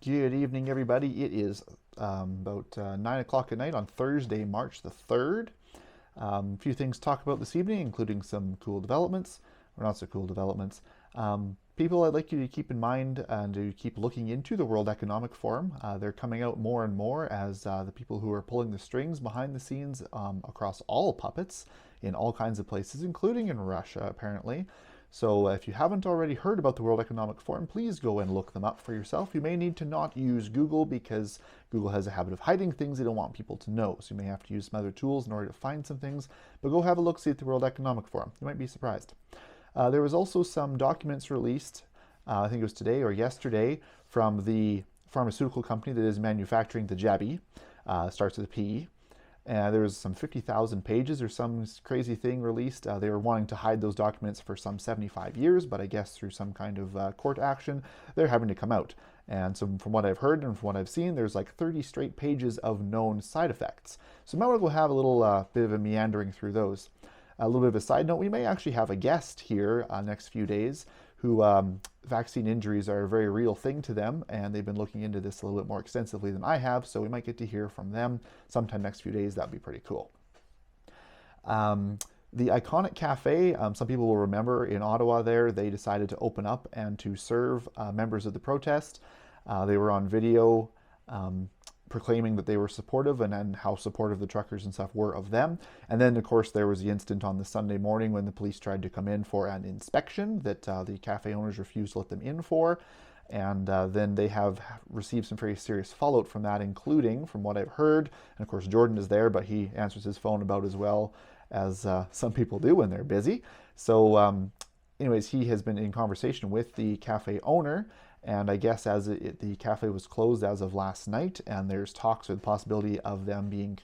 Good evening, everybody. It is about 9 o'clock at night on Thursday, March the 3rd. A few things to talk about this evening, including some cool developments, or not so cool developments. People, I'd like you to keep in mind and to keep looking into the World Economic Forum. They're coming out more and more as the people who are pulling the strings behind the scenes across all puppets in all kinds of places, including in Russia, apparently. So if you haven't already heard about the World Economic Forum, please go and look them up for yourself. You may need to not use Google because Google has a habit of hiding things they don't want people to know. So you may have to use some other tools in order to find some things, but go have a look-see at the World Economic Forum. You might be surprised. There was also some documents released, I think it was today or yesterday, from the pharmaceutical company that is manufacturing the Jabby, starts with a P. There was some 50,000 pages or some crazy thing released. They were wanting to hide those documents for some 75 years, but I guess through some kind of court action, they're having to come out. And so from what I've heard and from what I've seen, there's like 30 straight pages of known side effects. So now we'll have a little bit of a meandering through those. A little bit of a side note, we may actually have a guest here next few days who vaccine injuries are a very real thing to them, and they've been looking into this a little bit more extensively than I have, so we might get to hear from them sometime next few days. That'd be pretty cool. The Iconic Cafe, some people will remember in Ottawa there, they decided to open up and to serve members of the protest. They were on video proclaiming that they were supportive and how supportive the truckers and stuff were of them. And then, of course, there was the incident on the Sunday morning when the police tried to come in for an inspection that the cafe owners refused to let them in for. And then they have received some very serious fallout from that, including, from what I've heard, and of course Jordan is there, but he answers his phone about as well as some people do when they're busy. So anyways, he has been in conversation with the cafe owner, and I guess as the cafe was closed as of last night, and there's talks or the possibility of them being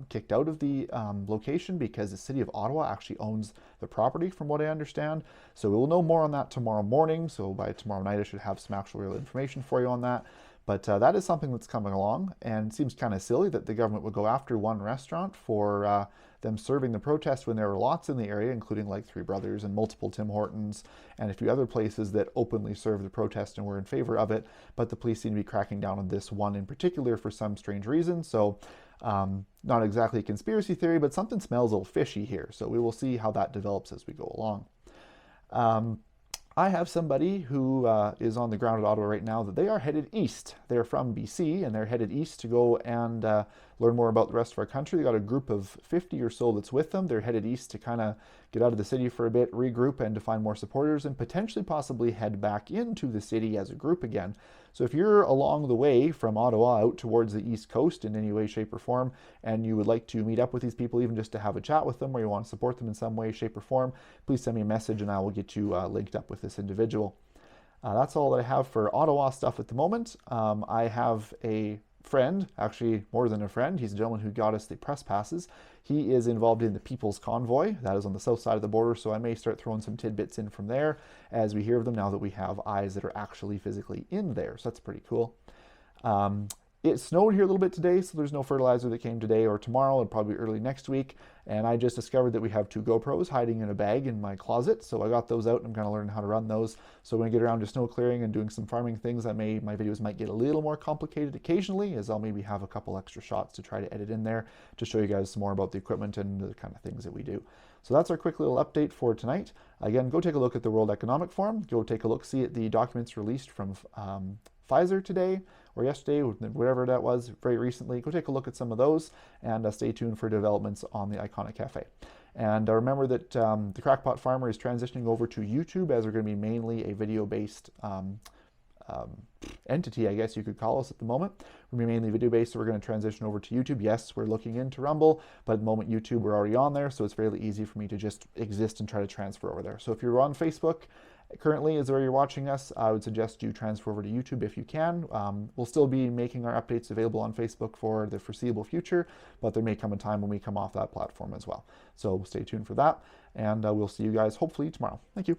kicked out of the location because the city of Ottawa actually owns the property, from what I understand. So we'll know more on that tomorrow morning. So by tomorrow night, I should have some actual real information for you on that. But that is something that's coming along, and it seems kind of silly that the government would go after one restaurant for them serving the protest when there were lots in the area, including like Three Brothers and multiple Tim Hortons and a few other places that openly served the protest and were in favor of it. But the police seem to be cracking down on this one in particular for some strange reason. So not exactly a conspiracy theory, but something smells a little fishy here. So we will see how that develops as we go along. I have somebody who is on the ground at Ottawa right now that they are headed east. They're from BC and they're headed east to go and learn more about the rest of our country. They got a group of 50 or so that's with them. They're headed east to kind of get out of the city for a bit, regroup, and to find more supporters, and potentially possibly head back into the city as a group again. So if you're along the way from Ottawa out towards the East Coast in any way, shape, or form, and you would like to meet up with these people, even just to have a chat with them, or you want to support them in some way, shape, or form, please send me a message and I will get you linked up with this individual. That's all that I have for Ottawa stuff at the moment. I have a friend, actually more than a friend. He's a gentleman who got us the press passes. He is involved in the Peoples Convoy. That is on the south side of the border, so I may start throwing some tidbits in from there as we hear of them now that we have eyes that are actually physically in there. So that's pretty cool. It snowed here a little bit today, so there's no fertilizer that came today or tomorrow, and probably early next week. And I just discovered that we have 2 GoPros hiding in a bag in my closet, so I got those out and I'm kind of learning how to run those. So when I get around to snow clearing and doing some farming things, my videos might get a little more complicated occasionally, as I'll maybe have a couple extra shots to try to edit in there to show you guys some more about the equipment and the kind of things that we do. So that's our quick little update for tonight. Again, go take a look at the World Economic Forum. Go take a look, see at the documents released from Pfizer today or yesterday, whatever that was, very recently. Go take a look at some of those and stay tuned for developments on the Iconic Cafe. And remember that the Crackpot Farmer is transitioning over to YouTube, as we're going to be mainly a video-based entity, I guess you could call us at the moment. We're going to be mainly video-based, so we're going to transition over to YouTube. Yes, we're looking into Rumble, but at the moment YouTube, we're already on there, so it's fairly easy for me to just exist and try to transfer over there. So if you're on Facebook, currently is where you're watching us, I would suggest you transfer over to YouTube if you can. We'll still be making our updates available on Facebook for the foreseeable future, but there may come a time when we come off that platform as well. So stay tuned for that, and we'll see you guys hopefully tomorrow. Thank you.